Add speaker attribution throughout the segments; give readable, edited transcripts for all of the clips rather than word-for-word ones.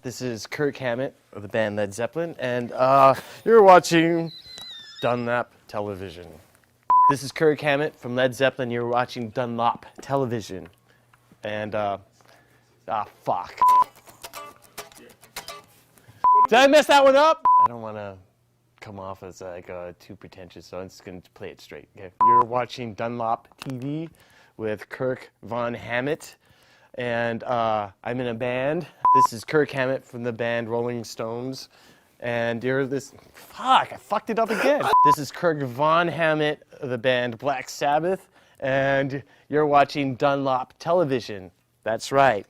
Speaker 1: This is Kirk Hammett of the band Led Zeppelin, and you're watching Dunlop Television. This is Kirk Hammett from Led Zeppelin. You're watching Dunlop Television. And, fuck. Did I mess that one up? I don't want to come off as like too pretentious, so I'm just going to play it straight. Okay? You're watching Dunlop TV with Kirk Von Hammett, and I'm in a band. This is Kirk Hammett from the band Rolling Stones, and you're this. Fuck! I fucked it up again. This is Kirk Von Hammett of the band Black Sabbath, and you're watching Dunlop Television. That's right.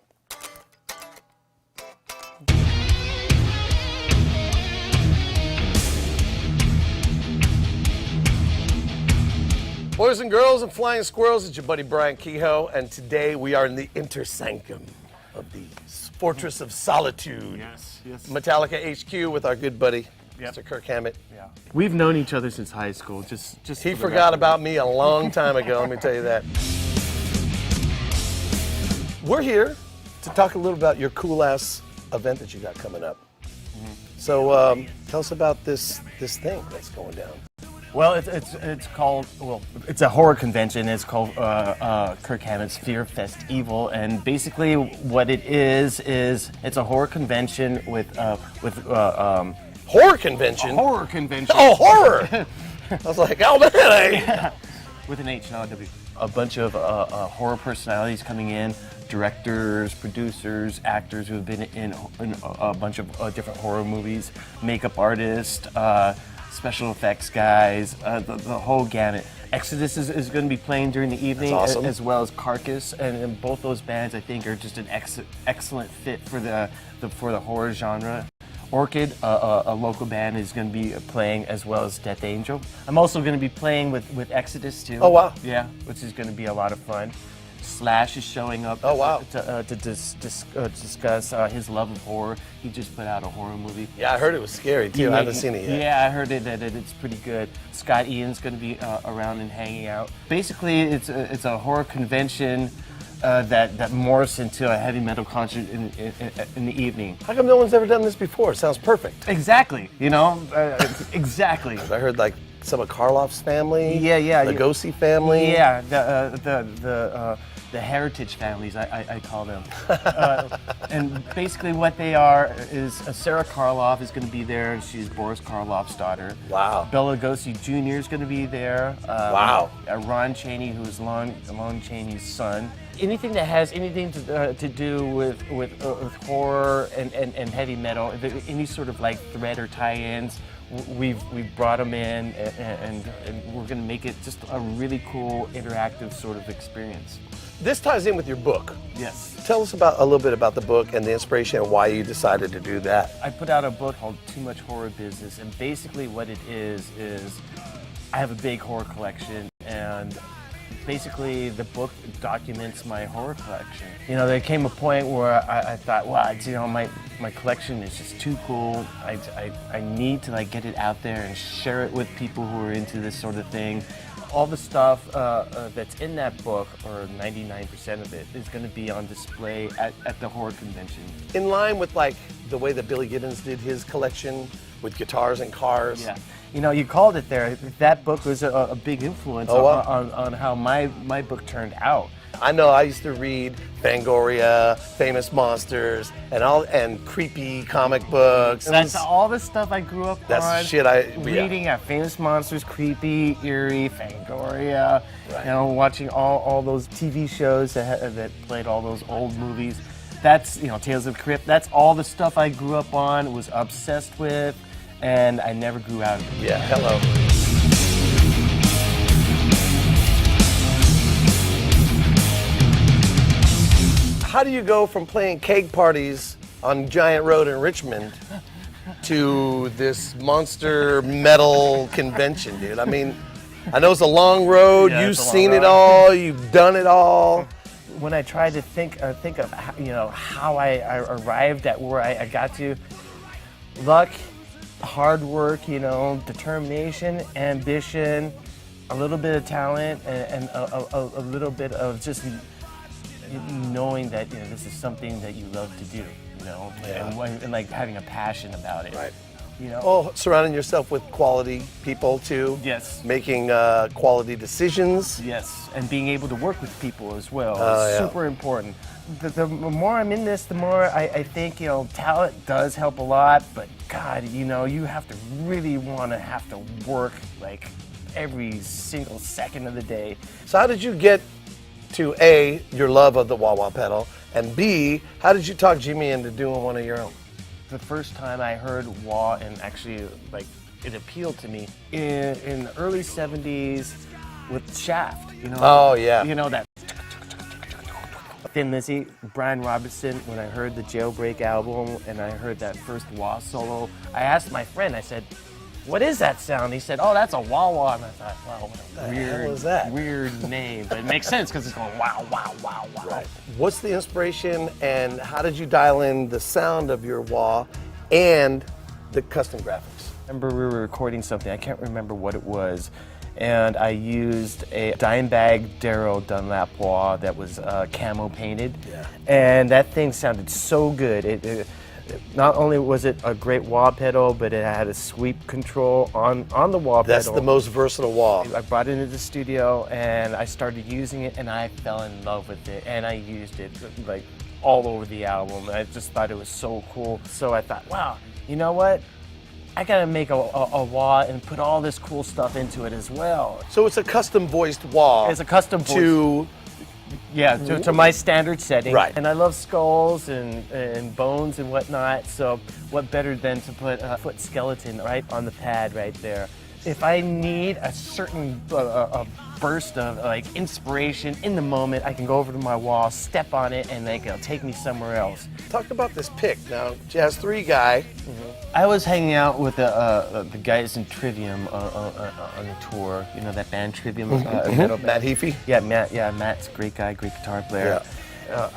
Speaker 2: Boys and girls and flying squirrels, it's your buddy Brian Kehoe, and today we are in the intersanctum of the Fortress of Solitude.
Speaker 1: Yes.
Speaker 2: Metallica HQ with our good buddy, Mr. Kirk Hammett.
Speaker 1: Yeah. We've known each other since high school. Just
Speaker 2: He forgot about me a long time ago, let me tell you that. We're here to talk a little about your cool-ass event that you got coming up. So tell us about this thing that's going down.
Speaker 1: Well, it's called, it's a horror convention. It's called Kirk Hammett's Fear Fest Evil, and basically what it is it's a horror convention with
Speaker 2: Horror convention?
Speaker 1: A horror convention.
Speaker 2: Oh, horror! I was like, oh man,
Speaker 1: Yeah. With an H, not a W. A bunch of horror personalities coming in, directors, producers, actors who have been in a bunch of different horror movies, makeup artists, special effects guys, the whole gamut. Exodus is going to be playing during the evening,
Speaker 2: awesome.
Speaker 1: as well as Carcass, and both those bands I think are just an excellent fit for the horror genre. Orchid, a local band, is going to be playing, as well as Death Angel. I'm also going to be playing with Exodus too.
Speaker 2: Oh wow!
Speaker 1: Yeah, which is going to be a lot of fun. Slash is showing up to discuss his love of horror. He just put out a horror movie.
Speaker 2: Yeah, I heard it was scary too. I haven't seen it yet.
Speaker 1: Yeah, I heard that it's pretty good. Scott Ian's going to be around and hanging out. Basically, it's a horror convention that morphs into a heavy metal concert in the evening.
Speaker 2: How come no one's ever done this before? It sounds perfect.
Speaker 1: Exactly. You know, exactly.
Speaker 2: I heard like some of Karloff's family.
Speaker 1: Yeah.
Speaker 2: The Lugosi family.
Speaker 1: Yeah, the heritage families, I call them. And basically what they are is Sarah Karloff is going to be there, and she's Boris Karloff's daughter.
Speaker 2: Wow.
Speaker 1: Bela Lugosi Jr. is going to be there.
Speaker 2: Wow.
Speaker 1: Ron Chaney, who's Lon Chaney's son. Anything that has anything to do with horror and heavy metal, any sort of like thread or tie-ins, we've brought them in, and we're going to make it just a really cool, interactive sort of experience.
Speaker 2: This ties in with your book.
Speaker 1: Yes.
Speaker 2: Tell us a little bit about the book and the inspiration and why you decided to do that.
Speaker 1: I put out a book called Too Much Horror Business, and basically what it is I have a big horror collection, and basically the book documents my horror collection. You know, there came a point where I thought, wow, you know, my collection is just too cool. I need to like get it out there and share it with people who are into this sort of thing. All the stuff that's in that book, or 99% of it, is going to be on display at the horror convention.
Speaker 2: In line with like the way that Billy Gibbons did his collection with guitars and cars.
Speaker 1: Yeah. You know, you called it there. That book was a big influence on how my book turned out.
Speaker 2: I know I used to read Fangoria, Famous Monsters, and creepy comic books.
Speaker 1: That's all the stuff I grew up on.
Speaker 2: That's shit
Speaker 1: reading Famous Monsters, creepy, eerie, Fangoria. Right. You know, watching all those TV shows that played all those old movies. That's, you know, Tales of the Crypt. That's all the stuff I grew up on, was obsessed with, and I never grew out of it.
Speaker 2: Yeah, hello. How do you go from playing keg parties on Giant Road in Richmond to this monster metal convention, dude? I mean, I know it's a long road.
Speaker 1: Yeah,
Speaker 2: you've seen it all. You've done it all.
Speaker 1: When I tried to think of how I arrived at where I got to, luck, hard work, you know, determination, ambition, a little bit of talent, and a little bit of just knowing that, you know, this is something that you love to do. you know,
Speaker 2: Yeah.
Speaker 1: and like having a passion about it.
Speaker 2: Right.
Speaker 1: You know.
Speaker 2: Well, surrounding yourself with quality people too.
Speaker 1: Yes.
Speaker 2: Making quality decisions.
Speaker 1: Yes, and being able to work with people as well
Speaker 2: Oh,
Speaker 1: is
Speaker 2: yeah.
Speaker 1: super important. The more I'm in this, the more I think, you know, talent does help a lot, but God, you know, you have to really have to work like every single second of the day.
Speaker 2: So how did you get to A, your love of the wah-wah pedal, and B, how did you talk Jimmy into doing one of your own?
Speaker 1: The first time I heard wah and actually like it appealed to me in the early 70s with Shaft, you know.
Speaker 2: Oh, yeah.
Speaker 1: You know that Thin Lizzy, Brian Robertson, when I heard the Jailbreak album and I heard that first wah solo, I asked my friend, I said, "What is that sound?" He said, "Oh, that's a wah-wah." And I thought, wow, what a
Speaker 2: hell is that?
Speaker 1: weird name. But it makes sense because it's going wow, wow, wow, wow.
Speaker 2: Right. What's the inspiration and how did you dial in the sound of your wah and the custom graphics?
Speaker 1: I remember we were recording something, I can't remember what it was, and I used a Dimebag Darrow Dunlop wah that was camo painted.
Speaker 2: Yeah.
Speaker 1: And that thing sounded so good. Not only was it a great wah pedal, but it had a sweep control on the wah pedal.
Speaker 2: That's the most versatile wah.
Speaker 1: I brought it into the studio and I started using it and I fell in love with it and I used it like all over the album. I just thought it was so cool. So I thought, wow, you know what? I gotta make a wah and put all this cool stuff into it as well.
Speaker 2: So it's a custom voiced wah.
Speaker 1: It's a custom voice. To my standard setting.
Speaker 2: Right.
Speaker 1: And I love skulls and bones and whatnot, so what better than to put a foot skeleton right on the pad right there. If I need a certain a burst of like inspiration in the moment, I can go over to my wall, step on it, and like, it'll take me somewhere else.
Speaker 2: Talk about this pick. Now, Jazz 3 guy.
Speaker 1: I was hanging out with the guys in Trivium on the tour. You know that band Trivium? Metal
Speaker 2: Matt Heafy.
Speaker 1: Yeah, Matt's a great guy, great guitar player.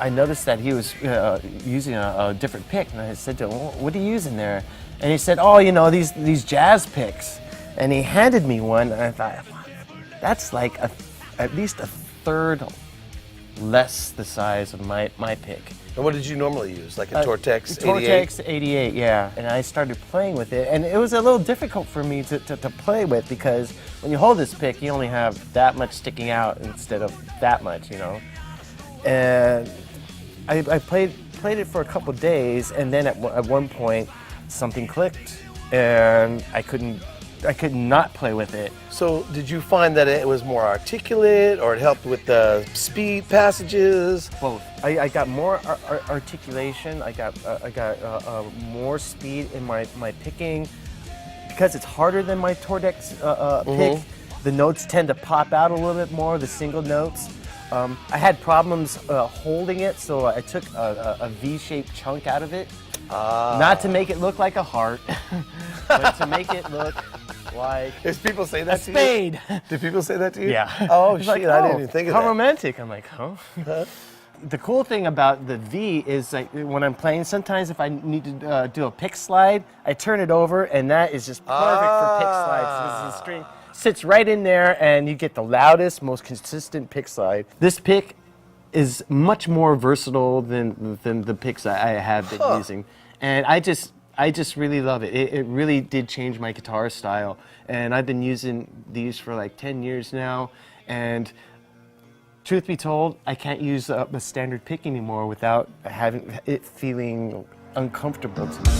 Speaker 1: I noticed that he was using a different pick, and I said to him, well, "What are you using there?" And he said, "Oh, you know, these jazz picks." And he handed me one, and I thought, that's like at least a third less the size of my pick.
Speaker 2: And what did you normally use? Like a Tortex 88?
Speaker 1: Tortex 88, yeah. And I started playing with it, and it was a little difficult for me to play with because when you hold this pick, you only have that much sticking out instead of that much, you know. And I played it for a couple days, and then at one point something clicked, and I could not play with it.
Speaker 2: So did you find that it was more articulate or it helped with the speed passages?
Speaker 1: Both. I got more articulation. I got more speed in my picking. Because it's harder than my Tortex pick, the notes tend to pop out a little bit more, the single notes. I had problems holding it, so I took a V-shaped chunk out of it. Not to make it look like a heart, but to make it look like
Speaker 2: Did people say that to
Speaker 1: spade.
Speaker 2: you? Did people say that to you?
Speaker 1: Yeah.
Speaker 2: Oh,
Speaker 1: It's
Speaker 2: shit,
Speaker 1: like,
Speaker 2: I didn't even think of
Speaker 1: how
Speaker 2: that.
Speaker 1: romantic. I'm like, huh? The cool thing about the V is like when I'm playing, sometimes if I need to do a pick slide, I turn it over, and that is just perfect for pick slides. The string sits right in there, and you get the loudest, most consistent pick slide. This pick is much more versatile than the picks I have been using, and I just really love it. It really did change my guitar style, and I've been using these for like 10 years now, and truth be told, I can't use a standard pick anymore without having it feeling uncomfortable to me.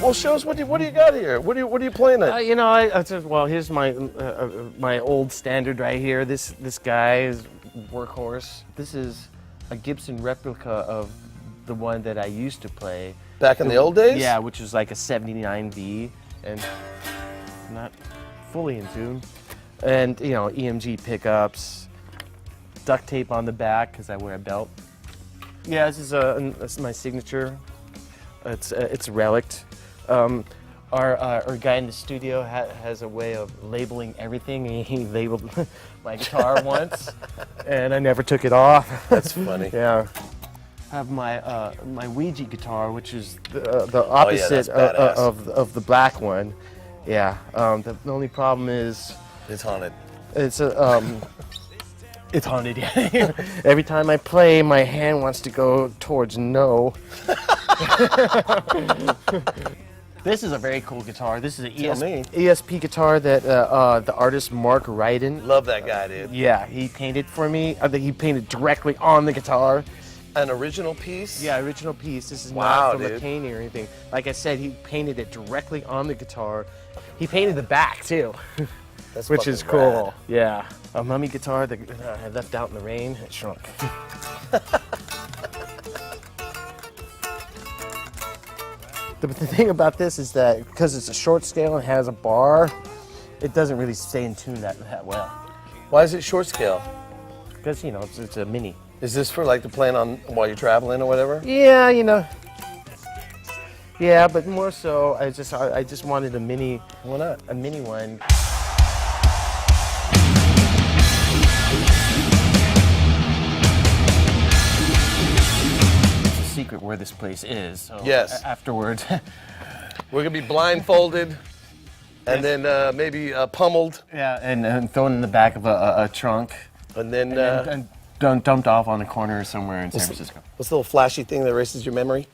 Speaker 2: Well, show us what do you got here? What are you playing at?
Speaker 1: You know, I said, well, here's my my old standard right here. This guy is workhorse. This is a Gibson replica of the one that I used to play.
Speaker 2: Back in the old days?
Speaker 1: Yeah, which was like a 79V and not fully in tune. And, you know, EMG pickups, duct tape on the back because I wear a belt. Yeah, this is my signature. It's relict. Our guy in the studio has a way of labeling everything. He labeled my guitar once, and I never took it off.
Speaker 2: That's funny.
Speaker 1: Yeah. I have my Ouija guitar, which is the opposite
Speaker 2: that's badass.
Speaker 1: of the black one. Yeah. The only problem is
Speaker 2: It's haunted.
Speaker 1: It's it's haunted. Yeah. Every time I play, my hand wants to go towards no. This is a very cool guitar. This is an ESP guitar that the artist Mark Ryden.
Speaker 2: Love that guy, dude.
Speaker 1: Yeah, he painted for me. I think he painted directly on the guitar.
Speaker 2: An original piece?
Speaker 1: Yeah, original piece. This is
Speaker 2: Wow,
Speaker 1: not from a painting or anything. Like I said, he painted it directly on the guitar. He painted the back too,
Speaker 2: That's
Speaker 1: which is
Speaker 2: fucking
Speaker 1: cool.
Speaker 2: rad.
Speaker 1: Yeah, a mummy guitar that I left out in the rain. It shrunk. The thing about this is that because it's a short scale and has a bar, it doesn't really stay in tune that well.
Speaker 2: Why is it short scale?
Speaker 1: Because, you know, it's a mini.
Speaker 2: Is this for like to playing on while you're traveling or whatever?
Speaker 1: Yeah, you know. Yeah, but more so, I just wanted a mini.
Speaker 2: Why not?
Speaker 1: A mini one. It's a secret where this place is. So
Speaker 2: Yes.
Speaker 1: Afterwards.
Speaker 2: We're gonna be blindfolded, and then maybe pummeled,
Speaker 1: Yeah, and thrown in the back of a trunk.
Speaker 2: and then
Speaker 1: And dumped off on a corner somewhere in San Francisco.
Speaker 2: what's the little flashy thing that erases your memory?